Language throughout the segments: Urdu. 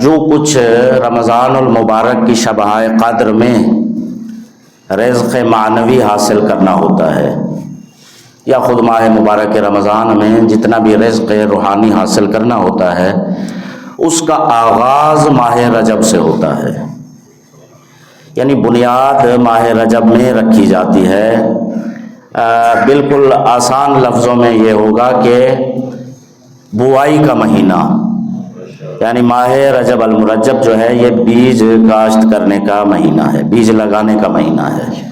جو کچھ رمضان المبارک کی شبۂ قدر میں رزق معنوی حاصل کرنا ہوتا ہے، یا خود ماہ مبارک رمضان میں جتنا بھی رزق روحانی حاصل کرنا ہوتا ہے، اس کا آغاز ماہ رجب سے ہوتا ہے۔ یعنی بنیاد ماہ رجب میں رکھی جاتی ہے۔ بالکل آسان لفظوں میں یہ ہوگا کہ بوائی کا مہینہ، یعنی ماہ رجب المرجب جو ہے یہ بیج کاشت کرنے کا مہینہ ہے، بیج لگانے کا مہینہ ہے،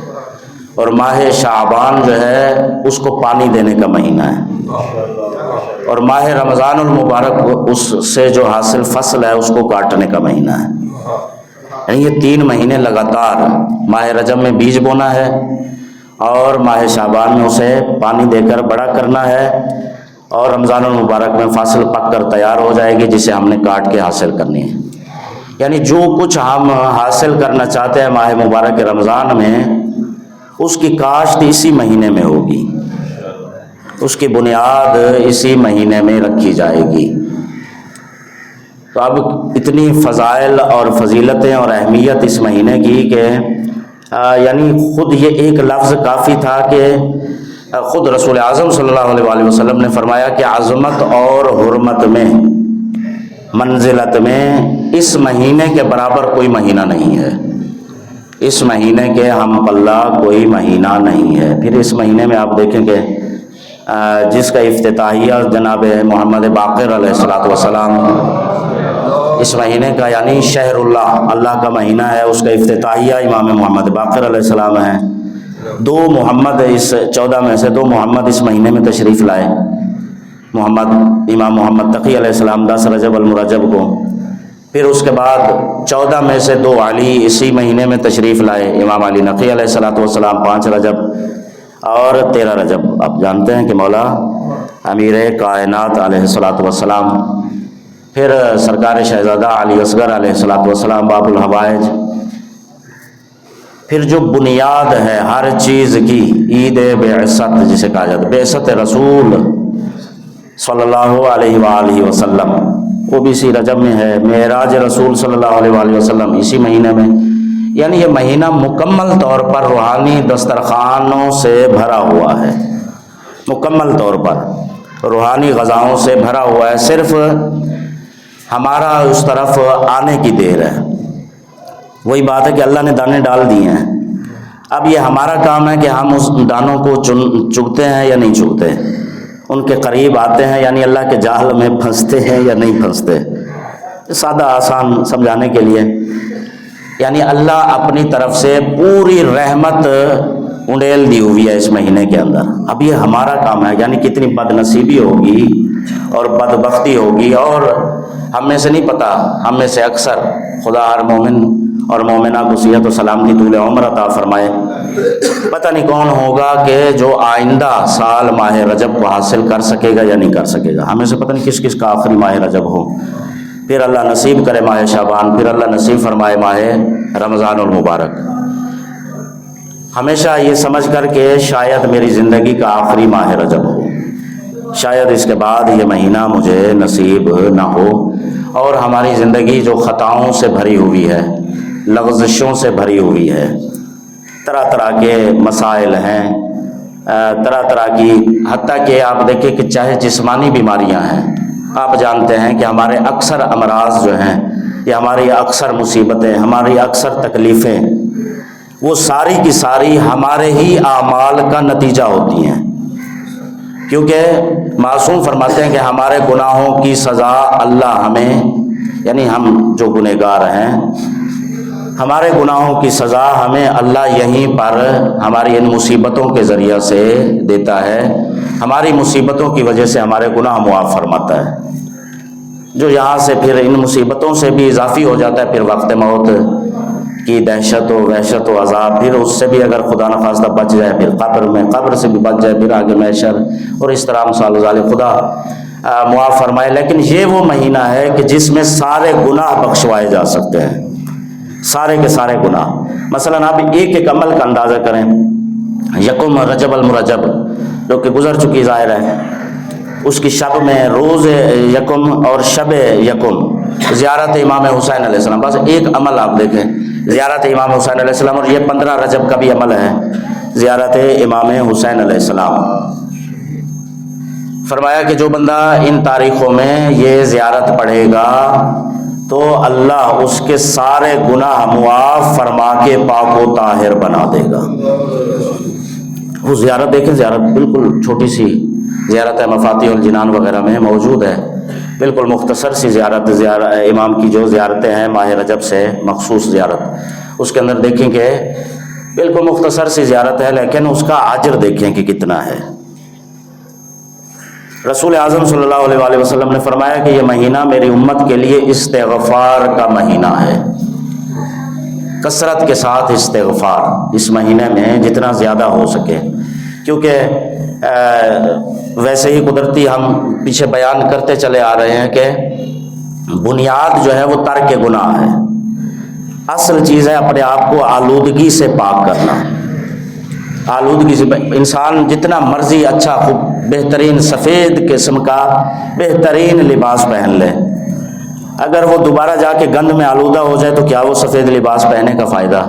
اور ماہ شعبان جو ہے اس کو پانی دینے کا مہینہ ہے، اور ماہ رمضان المبارک اس سے جو حاصل فصل ہے اس کو کاٹنے کا مہینہ ہے۔ یعنی یہ 3 مہینے لگاتار، ماہ رجب میں بیج بونا ہے، اور ماہ شعبان میں اسے پانی دے کر بڑا کرنا ہے، اور رمضان المبارک میں فصل پک کر تیار ہو جائے گی جسے ہم نے کاٹ کے حاصل کرنی ہے۔ یعنی جو کچھ ہم حاصل کرنا چاہتے ہیں ماہ مبارک رمضان میں، اس کی کاشت اسی مہینے میں ہوگی، اس کی بنیاد اسی مہینے میں رکھی جائے گی۔ تو اب اتنی فضائل اور فضیلتیں اور اہمیت اس مہینے کی کہ یعنی خود یہ ایک لفظ کافی تھا کہ خود رسول اعظم صلی اللہ علیہ وآلہ وسلم نے فرمایا کہ عظمت اور حرمت میں، منزلت میں اس مہینے کے برابر کوئی مہینہ نہیں ہے، اس مہینے کے ہم پلہ کوئی مہینہ نہیں ہے۔ پھر اس مہینے میں آپ دیکھیں کہ جس کا افتتاحیہ جناب محمد باقر علیہ الصلوۃ والسلام اس مہینے کا، یعنی شہر اللہ، اللہ کا مہینہ ہے، اس کا افتتاحیہ امام محمد باقر علیہ السلام ہے۔ 2 محمد اس 14 میں سے 2 محمد اس مہینے میں تشریف لائے، امام محمد تقی علیہ السلام 10 رجب المرجب کو، پھر اس کے بعد 14 میں سے 2 علی اسی مہینے میں تشریف لائے، امام علی نقی علیہ الصلوۃ والسلام 5 رجب اور 13 رجب۔ آپ جانتے ہیں کہ مولا امیر کائنات علیہ الصلوۃ والسلام، پھر سرکار شہزادہ علی اصغر علیہ الصلوۃ والسلام باب الحوائج، پھر جو بنیاد ہے ہر چیز کی، عید بعثت جسے کہا جاتا ہے، بعثت رسول صلی اللہ علیہ وآلہ وسلم، وہ بھی اسی رجب میں ہے۔ معراج رسول صلی اللہ علیہ وآلہ وسلم اسی مہینے میں۔ یعنی یہ مہینہ مکمل طور پر روحانی دسترخوانوں سے بھرا ہوا ہے، مکمل طور پر روحانی غذاؤں سے بھرا ہوا ہے، صرف ہمارا اس طرف آنے کی دیر ہے۔ وہی بات ہے کہ اللہ نے دانے ڈال دیے ہیں، اب یہ ہمارا کام ہے کہ ہم اس دانوں کو چگتے ہیں یا نہیں چگتے، ان کے قریب آتے ہیں، یعنی اللہ کے جال میں پھنستے ہیں یا نہیں پھنستے۔ سادہ آسان سمجھانے کے لیے، یعنی اللہ اپنی طرف سے پوری رحمت انڈیل دی ہوئی ہے اس مہینے کے اندر۔ اب یہ ہمارا کام ہے، یعنی کتنی بد نصیبی ہوگی اور بدبختی ہوگی، اور ہم میں سے نہیں پتہ، ہم میں سے اکثر، خدا ہر مومن اور مومنہ کو صحت و سلامتی طول عمر عطا فرمائے، پتہ نہیں کون ہوگا کہ جو آئندہ سال ماہ رجب کو حاصل کر سکے گا یا نہیں کر سکے گا۔ ہمیں سے پتہ نہیں کس کس کا آخری ماہ رجب ہو، پھر اللہ نصیب کرے ماہ شعبان، پھر اللہ نصیب فرمائے ماہ رمضان المبارک۔ ہمیشہ یہ سمجھ کر کہ شاید میری زندگی کا آخری ماہ رجب ہو، شاید اس کے بعد یہ مہینہ مجھے نصیب نہ ہو، اور ہماری زندگی جو خطاؤں سے بھری ہوئی ہے، لغزشوں سے بھری ہوئی ہے، طرح طرح کے مسائل ہیں، طرح طرح کی، حتیٰ کہ آپ دیکھیں کہ چاہے جسمانی بیماریاں ہیں، آپ جانتے ہیں کہ ہمارے اکثر امراض جو ہیں، یا ہماری اکثر مصیبتیں، ہماری اکثر تکلیفیں، وہ ساری کی ساری ہمارے ہی اعمال کا نتیجہ ہوتی ہیں، کیونکہ معصوم فرماتے ہیں کہ ہمارے گناہوں کی سزا اللہ ہمیں، یعنی ہم جو گنہگار ہیں، ہمارے گناہوں کی سزا ہمیں اللہ یہیں پر ہماری ان مصیبتوں کے ذریعہ سے دیتا ہے، ہماری مصیبتوں کی وجہ سے ہمارے گناہ معاف فرماتا ہے، جو یہاں سے پھر ان مصیبتوں سے بھی اضافی ہو جاتا ہے، پھر وقت موت کی دہشت و وحشت و عذاب، پھر اس سے بھی اگر خدا نخواستہ بچ جائے، پھر قبر میں، قبر سے بھی بچ جائے، پھر آگے محشر، اور اس طرح مثال ذالک، خدا معاف فرمائے۔ لیکن یہ وہ مہینہ ہے کہ جس میں سارے گناہ بخشوائے جا سکتے ہیں، سارے کے سارے گناہ۔ مثلا آپ ایک ایک عمل کا اندازہ کریں، یکم رجب المرجب جو کہ گزر چکی ظاہر ہے، اس کی شب میں روز یکم اور شب یکم زیارت امام حسین علیہ السلام. بس ایک عمل آپ دیکھیں, زیارت امام حسین علیہ السلام, اور یہ 15 رجب کا بھی عمل ہے, زیارت امام حسین علیہ السلام. فرمایا کہ جو بندہ ان تاریخوں میں یہ زیارت پڑھے گا تو اللہ اس کے سارے گناہ معاف فرما کے پاک و طاہر بنا دے گا. وہ زیارت دیکھیں, زیارت بالکل چھوٹی سی زیارت ہے, مفاتیح الجنان وغیرہ میں موجود ہے, بالکل مختصر سی زیارت امام کی جو زیارتیں ہیں ماہ رجب سے مخصوص زیارت, اس کے اندر دیکھیں کہ بالکل مختصر سی زیارت ہے, لیکن اس کا اجر دیکھیں کہ کتنا ہے. رسول اعظم صلی اللہ علیہ وآلہ وسلم نے فرمایا کہ یہ مہینہ میری امت کے لیے استغفار کا مہینہ ہے. کثرت کے ساتھ استغفار اس مہینے میں جتنا زیادہ ہو سکے, کیونکہ ویسے ہی قدرتی ہم پیچھے بیان کرتے چلے آ رہے ہیں کہ بنیاد جو ہے وہ ترک گناہ ہے. اصل چیز ہے اپنے آپ کو آلودگی سے پاک کرنا. آلودگی سے انسان جتنا مرضی اچھا خوب بہترین سفید قسم کا بہترین لباس پہن لے, اگر وہ دوبارہ جا کے گند میں آلودہ ہو جائے تو کیا وہ سفید لباس پہننے کا فائدہ؟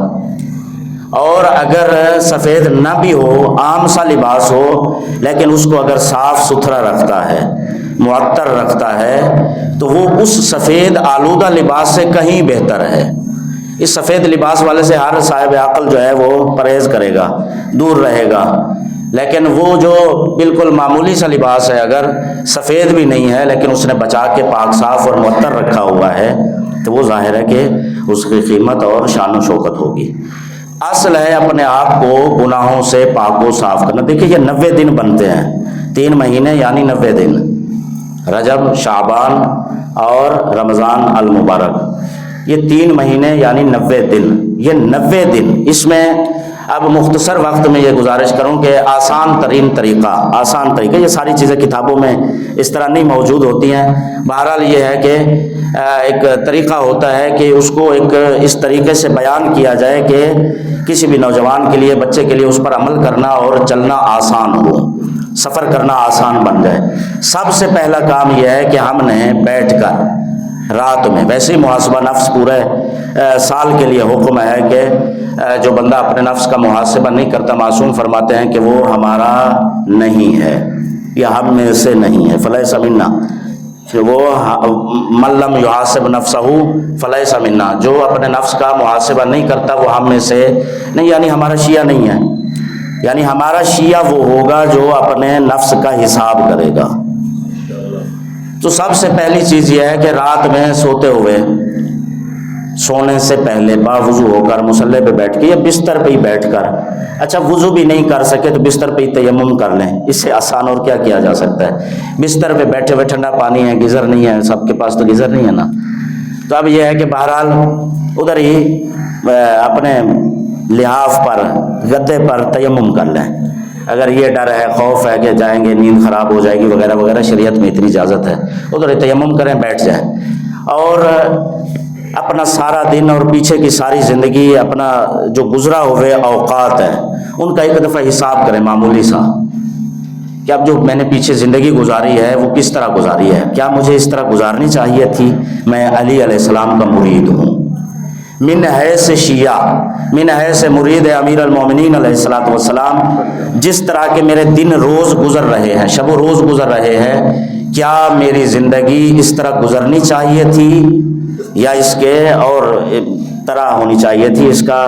اور اگر سفید نہ بھی ہو, عام سا لباس ہو, لیکن اس کو اگر صاف ستھرا رکھتا ہے, معطر رکھتا ہے, تو وہ اس سفید آلودہ لباس سے کہیں بہتر ہے. اس سفید لباس والے سے ہر صاحب عقل جو ہے وہ پرہیز کرے گا, دور رہے گا. لیکن وہ جو بالکل معمولی سا لباس ہے, اگر سفید بھی نہیں ہے لیکن اس نے بچا کے پاک صاف اور معطر رکھا ہوا ہے, تو وہ ظاہر ہے کہ اس کی قیمت اور شان و شوکت ہوگی. اصل ہے اپنے آپ کو گناہوں سے پاک و صاف کرنا. دیکھیے یہ 90 دن بنتے ہیں, 3 مہینے یعنی 90 دن, رجب, شعبان اور رمضان المبارک, یہ 3 مہینے یعنی 90 دن. یہ 90 دن, اس میں اب مختصر وقت میں یہ گزارش کروں کہ آسان ترین طریقہ, یہ ساری چیزیں کتابوں میں اس طرح نہیں موجود ہوتی ہیں. بہرحال یہ ہے کہ ایک طریقہ ہوتا ہے کہ اس کو ایک اس طریقے سے بیان کیا جائے کہ کسی بھی نوجوان کے لیے, بچے کے لیے اس پر عمل کرنا اور چلنا آسان ہو, سفر کرنا آسان بن جائے. سب سے پہلا کام یہ ہے کہ ہم نے بیٹھ کر رات میں, ویسے ہی محاسبہ نفس پورے سال کے لیے حکم ہے کہ جو بندہ اپنے نفس کا محاسبہ نہیں کرتا, معصوم فرماتے ہیں کہ وہ ہمارا نہیں ہے یا ہم میں سے نہیں ہے. فلیس منا, کہ وہ من لم یحاسب نفسہ فلیس منا, جو اپنے نفس کا محاسبہ نہیں کرتا وہ ہم میں سے نہیں, یعنی ہمارا شیعہ نہیں ہے. یعنی ہمارا شیعہ وہ ہوگا جو اپنے نفس کا حساب کرے گا. تو سب سے پہلی چیز یہ ہے کہ رات میں سوتے ہوئے, سونے سے پہلے باوضو ہو کر مصلی پہ بیٹھ کے یا بستر پہ ہی بیٹھ کر, اچھا وضو بھی نہیں کر سکے تو بستر پہ ہی تیمم کر لیں, اس سے آسان اور کیا کیا جا سکتا ہے. بستر پہ بیٹھے ہوئے, ٹھنڈا پانی ہے, گیزر نہیں ہے, سب کے پاس تو گیزر نہیں ہے نا, تو اب یہ ہے کہ بہرحال ادھر ہی اپنے لحاف پر, گدے پر تیمم کر لیں. اگر یہ ڈر ہے, خوف ہے کہ جائیں گے نیند خراب ہو جائے گی وغیرہ وغیرہ, شریعت میں اتنی اجازت ہے, ادھر تیمم کریں, بیٹھ جائیں, اور اپنا سارا دن اور پیچھے کی ساری زندگی, اپنا جو گزرا ہوئے اوقات ہیں ان کا ایک دفعہ حساب کریں معمولی سا, کہ اب جو میں نے پیچھے زندگی گزاری ہے وہ کس طرح گزاری ہے, کیا مجھے اس طرح گزارنی چاہیے تھی. میں علی علیہ السلام کا مرید ہوں, من حیث شیعہ, من حیث مرید امیر المومنین علیہ السلام. جس طرح کے میرے دن روز گزر رہے ہیں, شب و روز گزر رہے ہیں, کیا میری زندگی اس طرح گزرنی چاہیے تھی یا اس کے اور طرح ہونی چاہیے تھی, اس کا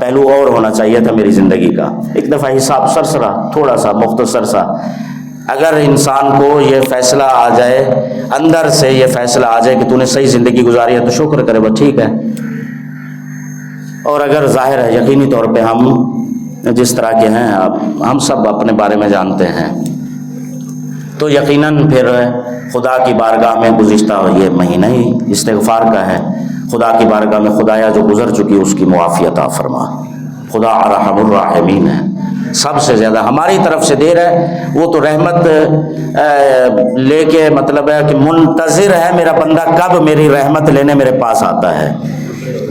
پہلو اور ہونا چاہیے تھا میری زندگی کا. ایک دفعہ حساب سرسرا, تھوڑا سا مختصر سا, اگر انسان کو یہ فیصلہ آ جائے, اندر سے یہ فیصلہ آ جائے کہ تو نے صحیح زندگی گزاری ہے تو شکر کرے, بس ٹھیک ہے. اور اگر ظاہر ہے یقینی طور پہ ہم جس طرح کے ہیں, ہم سب اپنے بارے میں جانتے ہیں, تو یقیناً پھر خدا کی بارگاہ میں گزشتہ یہ مہینہ ہی استغفار کا ہے. خدا کی بارگاہ میں خدایا جو گزر چکی اس کی معافی عطا فرما. خدا ارحم الراحمین ہے, سب سے زیادہ ہماری طرف سے دیر ہے, وہ تو رحمت لے کے, مطلب ہے کہ منتظر ہے میرا بندہ کب میری رحمت لینے میرے پاس آتا ہے,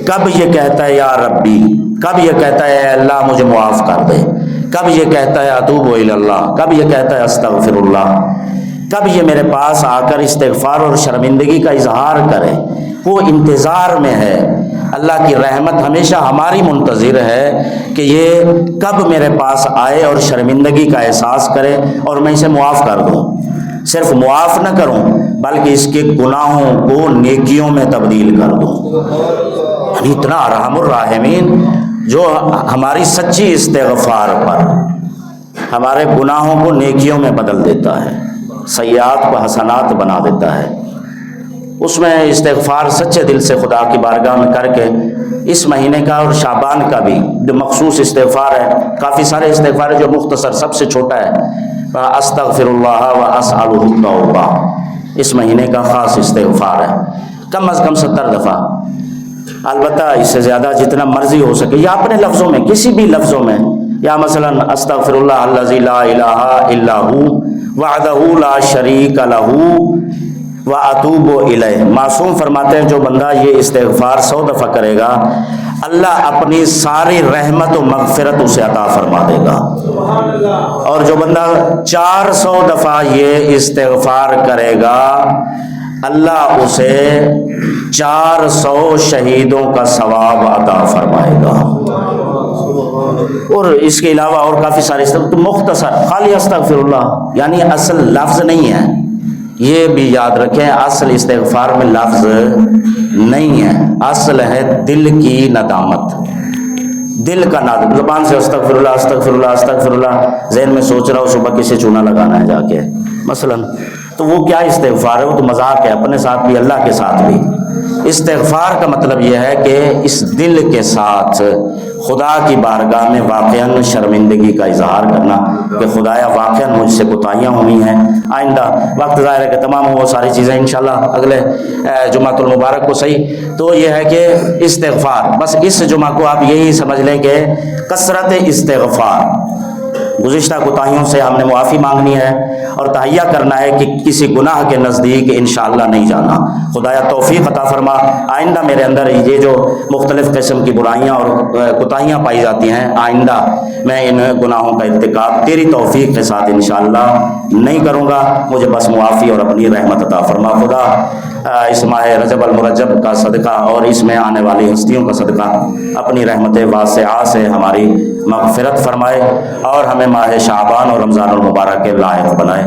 کب یہ کہتا ہے یا ربی, کب یہ کہتا ہے اے اللہ مجھے معاف کر دے, کب یہ کہتا ہے اتوب الی اللہ, کب یہ کہتا ہے استغفر اللہ. کب یہ میرے پاس آ کر استغفار اور شرمندگی کا اظہار کرے. وہ انتظار میں ہے. اللہ کی رحمت ہمیشہ ہماری منتظر ہے کہ یہ کب میرے پاس آئے اور شرمندگی کا احساس کرے اور میں اسے معاف کر دوں. صرف معاف نہ کروں بلکہ اس کے گناہوں کو نیکیوں میں تبدیل کر دوں. یعنی اتنا ارحم الراحمین جو ہماری سچی استغفار پر ہمارے گناہوں کو نیکیوں میں بدل دیتا ہے، سیئات کو حسنات بنا دیتا ہے. اس میں استغفار سچے دل سے خدا کی بارگاہ میں کر کے اس مہینے کا اور شعبان کا بھی جو مخصوص استغفار ہے، کافی سارے استغفار ہے جو مختصر، سب سے چھوٹا ہے استغفر اللہ و اسألہ التوبہ، اس مہینے کا خاص استغفار ہے. کم از کم 70 دفعہ، البتہ اس سے زیادہ جتنا مرضی ہو سکے، یا اپنے لفظوں میں، کسی بھی لفظوں میں، یا مثلا استغفر اللہ الذی لا الہ الا ھو وحدہ لا شریک لہ واتوب الیہ. معصوم فرماتے ہیں جو بندہ یہ استغفار 100 دفعہ کرے گا اللہ اپنی ساری رحمت و مغفرت اسے عطا فرما دے گا. اور جو بندہ 400 دفعہ یہ استغفار کرے گا اللہ اسے 400 شہیدوں کا ثواب عطا فرمائے گا. اور اس کے علاوہ اور کافی سارے تو مختصر خالی استغفر اللہ یعنی اصل لفظ نہیں ہے. یہ بھی یاد رکھیں اصل استغفار میں لفظ نہیں ہے، اصل ہے دل کی ندامت، دل کا نادم. زبان سے استغفر اللہ استغفر اللہ استغفر اللہ، ذہن میں سوچ رہا ہوں صبح کسے چونا لگانا ہے جا کے مثلا، تو وہ کیا استغفار ہے؟ وہ تو مذاق ہے، اپنے ساتھ بھی اللہ کے ساتھ بھی. استغفار کا مطلب یہ ہے کہ اس دل کے ساتھ خدا کی بارگاہ میں واقعاً شرمندگی کا اظہار کرنا کہ خدایا واقعاً مجھ سے کوتاہیاں ہوئی ہیں. آئندہ وقت ظاہر ہے کہ تمام وہ ساری چیزیں انشاءاللہ اگلے جمعۃ المبارک کو صحیح. تو یہ ہے کہ استغفار، بس اس جمعہ کو آپ یہی سمجھ لیں کہ کثرت استغفار، گزشتہ کوتاہیوں سے ہم نے معافی مانگنی ہے اور تہیہ کرنا ہے کہ کسی گناہ کے نزدیک انشاءاللہ نہیں جانا. خدایا توفیق عطا فرما آئندہ میرے اندر یہ جو مختلف قسم کی برائیاں اور کوتاہیاں پائی جاتی ہیں آئندہ میں ان گناہوں کا ارتکاب تیری توفیق کے ساتھ انشاءاللہ نہیں کروں گا. مجھے بس معافی اور اپنی رحمت عطا فرما. خدا اس ماہ رجب المرجب کا صدقہ اور اس میں آنے والی ہستیوں کا صدقہ اپنی رحمت واسعہ سے ہماری مغفرت فرمائے اور ہمیں ماہ شعبان اور رمضان المبارک کے لائق بنائے.